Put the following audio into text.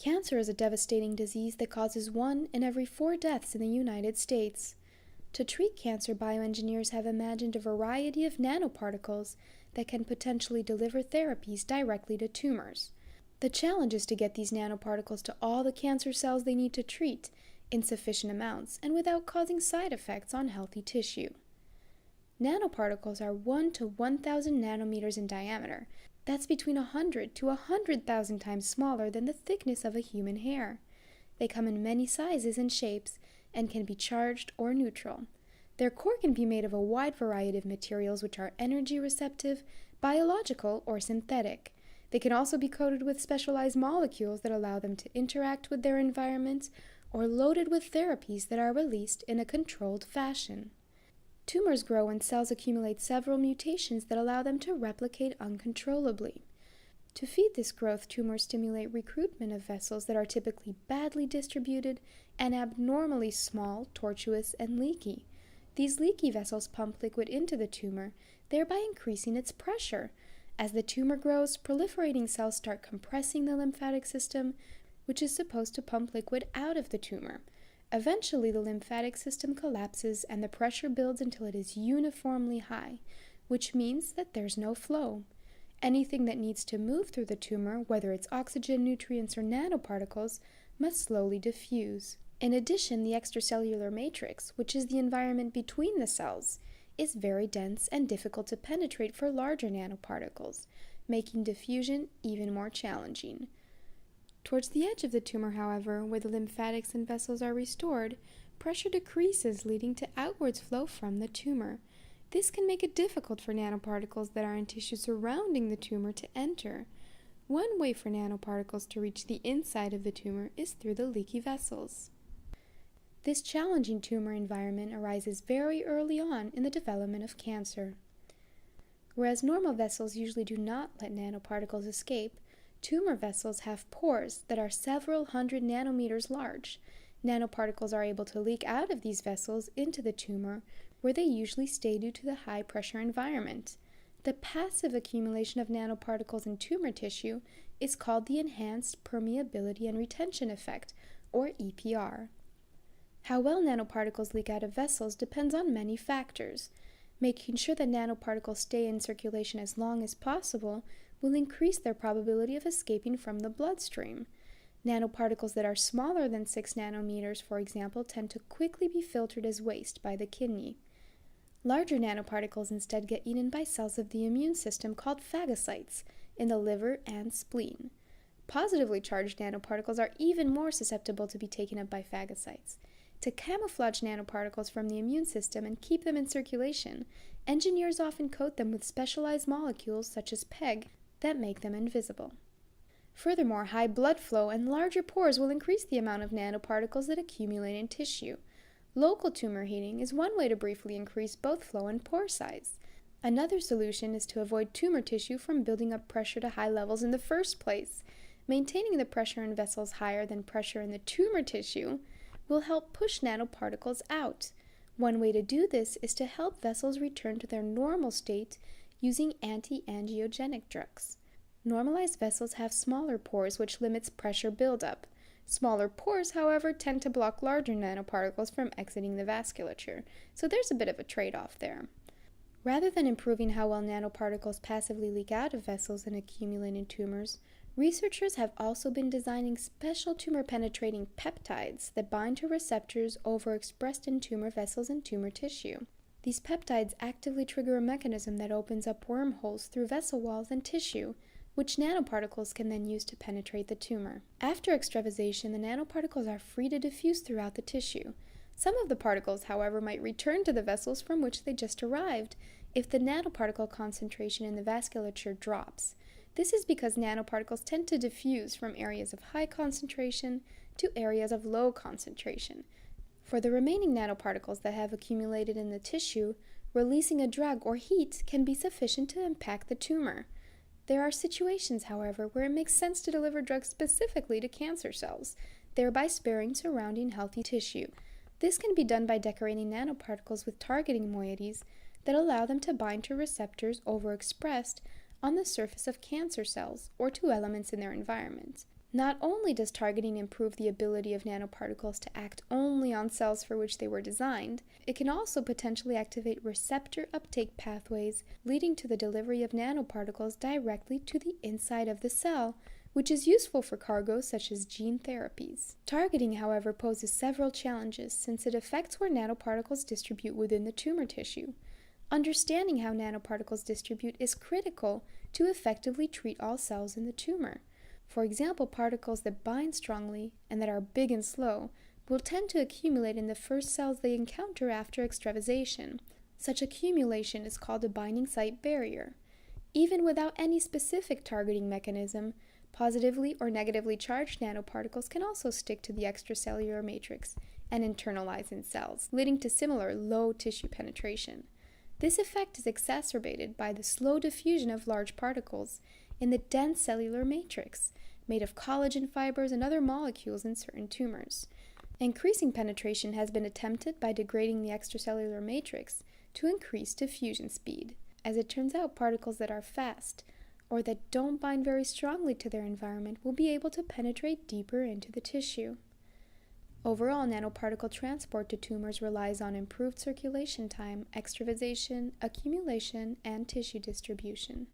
Cancer is a devastating disease that causes 1 in every 4 deaths in the United States. To treat cancer, bioengineers have imagined a variety of nanoparticles that can potentially deliver therapies directly to tumors. The challenge is to get these nanoparticles to all the cancer cells they need to treat in sufficient amounts and without causing side effects on healthy tissue. Nanoparticles are 1 to 1,000 nanometers in diameter. That's between 100 to 100,000 times smaller than the thickness of a human hair. They come in many sizes and shapes and can be charged or neutral. Their core can be made of a wide variety of materials which are energy receptive, biological, or synthetic. They can also be coated with specialized molecules that allow them to interact with their environment or loaded with therapies that are released in a controlled fashion. Tumors grow when cells accumulate several mutations that allow them to replicate uncontrollably. To feed this growth, tumors stimulate recruitment of vessels that are typically badly distributed and abnormally small, tortuous, and leaky. These leaky vessels pump liquid into the tumor, thereby increasing its pressure. As the tumor grows, proliferating cells start compressing the lymphatic system, which is supposed to pump liquid out of the tumor. Eventually, the lymphatic system collapses and the pressure builds until it is uniformly high, which means that there's no flow. Anything that needs to move through the tumor, whether it's oxygen, nutrients, or nanoparticles, must slowly diffuse. In addition, the extracellular matrix, which is the environment between the cells, is very dense and difficult to penetrate for larger nanoparticles, making diffusion even more challenging. Towards the edge of the tumor, however, where the lymphatics and vessels are restored, pressure decreases, leading to outwards flow from the tumor. This can make it difficult for nanoparticles that are in tissue surrounding the tumor to enter. One way for nanoparticles to reach the inside of the tumor is through the leaky vessels. This challenging tumor environment arises very early on in the development of cancer. Whereas normal vessels usually do not let nanoparticles escape, tumor vessels have pores that are several hundred nanometers large. Nanoparticles are able to leak out of these vessels into the tumor, where they usually stay due to the high-pressure environment. The passive accumulation of nanoparticles in tumor tissue is called the enhanced permeability and retention effect, or EPR. How well nanoparticles leak out of vessels depends on many factors. Making sure that nanoparticles stay in circulation as long as possible will increase their probability of escaping from the bloodstream. Nanoparticles that are smaller than 6 nanometers, for example, tend to quickly be filtered as waste by the kidney. Larger nanoparticles instead get eaten by cells of the immune system called phagocytes in the liver and spleen. Positively charged nanoparticles are even more susceptible to be taken up by phagocytes. To camouflage nanoparticles from the immune system and keep them in circulation, engineers often coat them with specialized molecules such as PEG that make them invisible. Furthermore, high blood flow and larger pores will increase the amount of nanoparticles that accumulate in tissue. Local tumor heating is one way to briefly increase both flow and pore size. Another solution is to avoid tumor tissue from building up pressure to high levels in the first place. Maintaining the pressure in vessels higher than pressure in the tumor tissue will help push nanoparticles out. One way to do this is to help vessels return to their normal state using anti-angiogenic drugs. Normalized vessels have smaller pores, which limits pressure buildup. Smaller pores, however, tend to block larger nanoparticles from exiting the vasculature, so there's a bit of a trade-off there. Rather than improving how well nanoparticles passively leak out of vessels and accumulate in tumors, researchers have also been designing special tumor-penetrating peptides that bind to receptors overexpressed in tumor vessels and tumor tissue. These peptides actively trigger a mechanism that opens up wormholes through vessel walls and tissue, which nanoparticles can then use to penetrate the tumor. After extravasation, the nanoparticles are free to diffuse throughout the tissue. Some of the particles, however, might return to the vessels from which they just arrived if the nanoparticle concentration in the vasculature drops. This is because nanoparticles tend to diffuse from areas of high concentration to areas of low concentration. For the remaining nanoparticles that have accumulated in the tissue, releasing a drug or heat can be sufficient to impact the tumor. There are situations, however, where it makes sense to deliver drugs specifically to cancer cells, thereby sparing surrounding healthy tissue. This can be done by decorating nanoparticles with targeting moieties that allow them to bind to receptors overexpressed on the surface of cancer cells or to elements in their environment. Not only does targeting improve the ability of nanoparticles to act only on cells for which they were designed, it can also potentially activate receptor uptake pathways, leading to the delivery of nanoparticles directly to the inside of the cell, which is useful for cargoes such as gene therapies. Targeting, however, poses several challenges since it affects where nanoparticles distribute within the tumor tissue. Understanding how nanoparticles distribute is critical to effectively treat all cells in the tumor. For example, particles that bind strongly and that are big and slow will tend to accumulate in the first cells they encounter after extravasation. Such accumulation is called a binding site barrier. Even without any specific targeting mechanism, positively or negatively charged nanoparticles can also stick to the extracellular matrix and internalize in cells, leading to similar low tissue penetration. This effect is exacerbated by the slow diffusion of large particles in the dense cellular matrix, made of collagen fibers and other molecules in certain tumors. Increasing penetration has been attempted by degrading the extracellular matrix to increase diffusion speed. As it turns out, particles that are fast or that don't bind very strongly to their environment will be able to penetrate deeper into the tissue. Overall, nanoparticle transport to tumors relies on improved circulation time, extravasation, accumulation, and tissue distribution.